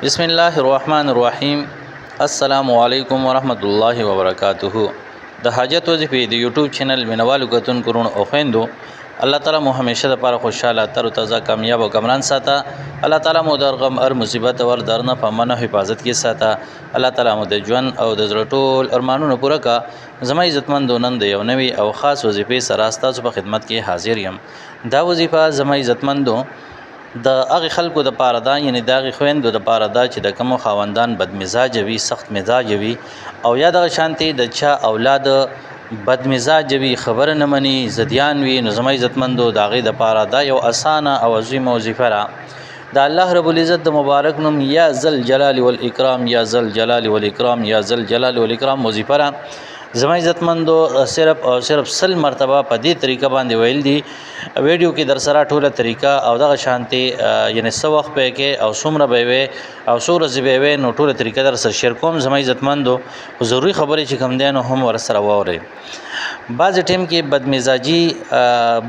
بسم الله الرحمن الرحیم. السلام علیکم ورحمت الله وبرکاته. د حاجت وظیفه د یوټیوب چینل مینوالو غتون کرون او خويندو الله تعالی مو همیشه د لپاره خوشاله تر تازه کامیاب او کمران ساته. الله تعالی مو د غم ار مصیبت ور درنه په منه حفاظت کې ساته. الله تعالی مو د ژوند او د زړه ټول ارمانونو پوره کا. زما عزتمندو نن د یو نوی او خاص وظیفه سره تاسو په خدمت کې حاضر یم. دا وظیفه زما عزتمندو د هغه خلکو د پاره دا یعنی د هغه خويندو د پاره دا چې د کوم خاوندان بد مزاج وي سخت مزاج وي او یا د شانتي د چا اولاد بد مزاج وي خبر نه مني زديان وي نو زما عزتمندو د هغه د پاره دا یو اسانه او عظیمه وظیفه را د الله رب العزت د مبارک نوم یا ذل جلال والاکرام یا ذل جلال والاکرام یا ذل جلال والاکرام وظیفه را زما عزتمندو صرف او صرف سل مرتبه په دې طریقه باندې ویل دي ویډیو کې در سره ټوله طریقه او دغه شانتي یعنی سو وخت په کې او څومره به وي او څوره زی به نو ټوله طریقه در سره شیر کوم زما عزتمندو ضروری خبره چې کوم دین هم ور سره ووري بعض ټیم کې بدمزاجي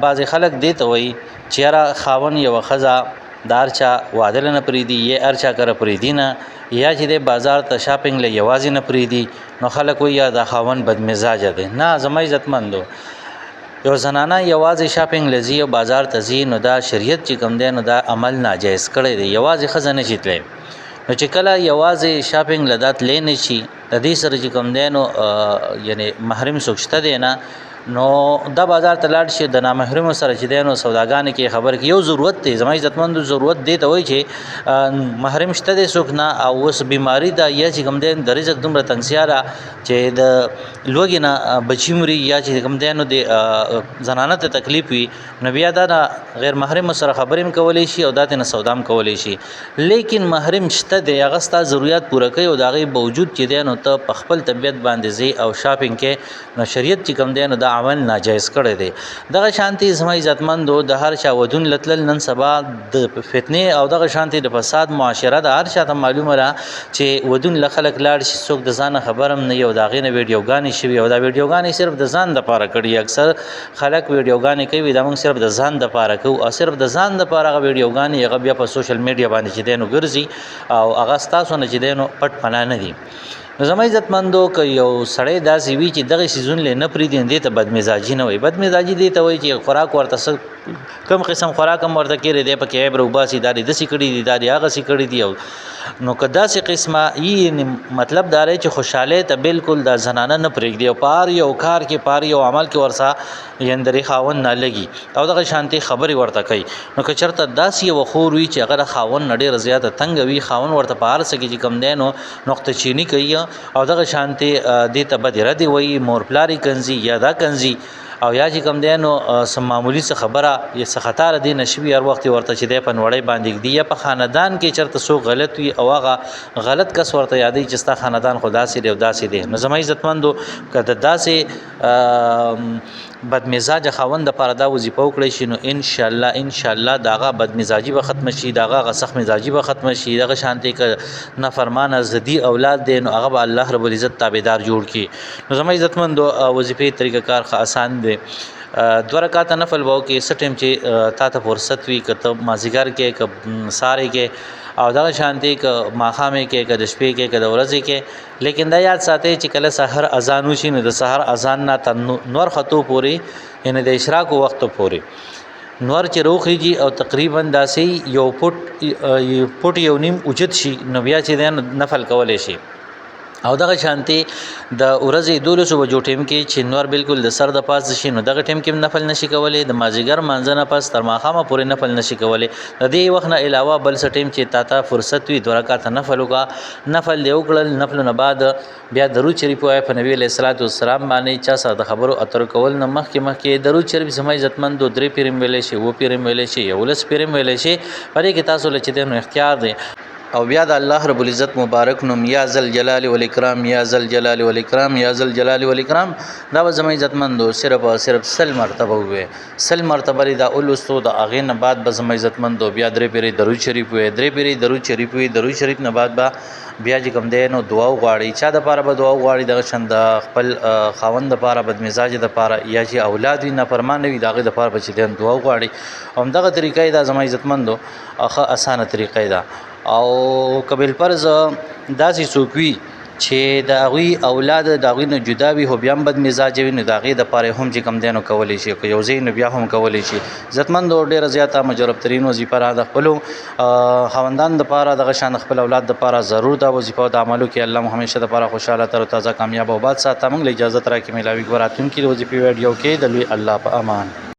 بعض خلک دی ته وي چې خاون یو خزا دارچا وادل نه پریدي یې ارچا کر پریدي نه یا چې د بازار ته شاپینګ له یوازې نه پریدي نو خلک وي یا د خاون بد مزاج دي نه زما عزتمندو یو زنانه یوازې شاپینګ لزی او بازار ته زی نو دا شریعت چې کوم دی نو دا عمل ناجایز کړی دی یوازې خزانه چیتلې نو چې کله یوازې شاپینګ لدات لین شي د دې سره چې کوم دی نو یعنی محرم سوچته دی نه نو دا بازار ته لاړ شي د نامحرم سره چې دینو سوداګان کې خبر کې یو ضرورت دی زما عزتمند ضرورت دی ته وای چې محرم شته د سوکنا او وس بیماری دا یا چې کوم دین د رزق دومره تنگسیاره چې د لوګینا بچیمري یا چې کوم دینو د زنانه ته تکلیف وي نو بیا دا غیر محرم سره خبرې کولې شي او داتې نه سودام کولې شي لیکن محرم شته د هغه ضرورت پوره کوي او دغه باوجود چې دینو ته په خپل طبيعت باندې زی او شاپینګ کې نو شریعت چې کوم دینو دا عمل ناجایز کړی دی دغه شانتي زما عزتمندو د هر چا ودون لتل نن سبا د فتنه او دغه شانتي د فساد معاشره د هر چا ته معلومه را چې ودون لخلک لاړ شي څوک د ځان خبرم نه یو داغه نه ویډیوګانی شوی او دا ویډیوګانی صرف د ځان د پاره کړي اکثر خلک ویډیوګانی کوي دا موږ صرف د ځان د پاره کوو او صرف د ځان د پاره ویډیوګانی هغه بیا په سوشل میډیا باندې چې دینو ګرځي او هغه تاسو نه چې دینو پټ پنا نه دي زما عزتمندو که یو سړی داسې وي چې دغه سيزون له نه پری دي ته بدمزاجي نه وي بدمزاجي دي ته وي چې خوراک ورته کم قسم خوراک هم ورته کړي دی په کې عیب روباسي داري د سې کړي دي داري هغه سې کړي دي نو کدا سي قسمه یې مطلب دا رہی چې خوشاله ته بالکل د زنانه نه پرېږدي او پار یو کار کې پار یو عمل کې ورسا یندري خاون نه لګي او دغه شانتي خبري ورته کوي نو که چرته داسي وخور وي چې هغه خاون نډي رضایت تنگ وي خاون ورته پار سکی چې کم دینو نقطه چینی کوي او دغه شانتي د ته بدره دی وي مور پلاری کنزي یا دا کنزي او یا چې کوم دینو سم معمولی څه خبره یا څه خطر دی نشوي هر وخت ورته چې د پنوړی باندې دی یا په خاندان کې چرته سو غلط وي او هغه غلط کس ورته یادې چې ستا خاندان خدا سي دی او داسې دی نو زما عزتمندو کده داسې بد مزاج خوند د پردا وظیفه وکړي شي نو ان شاء الله داغه بد مزاجي به ختم شي داغه سخت مزاجي به ختم شي دغه شانتي ک نافرمانه زدي اولاد دي نو هغه الله رب العزت تابعدار جوړ کی نو زما عزتمندو وظیفه طریقه کار آسان دي دو رکعات نفل وو کې سټیم چې تا ته فرصت وي کته مازیګر کې ک ساره کې او دا شانتي ک ماخامه کې ک د شپې کې ک د ورځې کې لیکن دا یاد ساتي چې کله سحر اذان وشي نو د سحر اذان نه نور خطو پوری یعنی د اشراق وخت پوری نور چې روخیږي او تقریبا داسې یو پټ یو نیم اوجت شي نو بیا چې نفل کولای شي او دغه شانتي د ورځې 12 بجو ټیم کې چې نور بالکل د سر د پاس شي نو دغه ټیم کې نفل نشي کولای د مازیګر منځنه پاس تر ماخامه پورې نفل نشي کولای د دې وخت نه علاوه بل څه ټیم چې تا فرصت وي دوه رکعات نفل وکا نفل دی وکړل نفل نه بعد بیا درود شریف وای په نبی له صلوات والسلام باندې چا سره د خبرو اتر کول نه مخکې درود شریف زما عزتمند درې پیرم ویلې شي و پیرم ویلې شي یو لس پیرم ویلې شي پرې کې تاسو لچې د اختیار دی او بیا د الله رب العزت مبارک نوم یا ذل جلال والاکرام یا ذل جلال والاکرام یا ذل جلال والاکرام دا زما عزتمندو صرف سل مرتبه وې سل مرتبه دا اولستو د اغه نه بعد به زما عزتمندو بیا درې پیری درود شریف وې درې پیری درود شریف وې درود شریف نه بعد با بیا چې کوم دینو دعا غواړي چا د پاره به دعا غواړي د شند خپل خاوند د پاره بد مزاج د پاره یا چې اولاد نه فرمان وي داغه د پاره بچ دین دعا غواړي هم دغه طریقې دا زما عزتمندو اخه اسانه طریقې دا او قبل فرض داسې څوک وي چې د هغوی اولاد د هغوی نه جدا وي خو بیا هم بد مزاجه وي نو د هغې دپاره هم چې کوم دی نو کولی شي که یو ځای نو بیا هم کولی شي عزتمندو ډېره زیاته مجربترین وظیفه را د خپلو خاوندانو دپاره دغه شان خپل اولاد دپاره ضرور دا وظیفه د عملو کې الله مو همیشه دپاره خوشحاله تر تازه کامیاب او باد ساته موږ له اجازت راکړي میلاوي ګوراتونکي د وظیفې ویډیو کې د لوی الله په امان.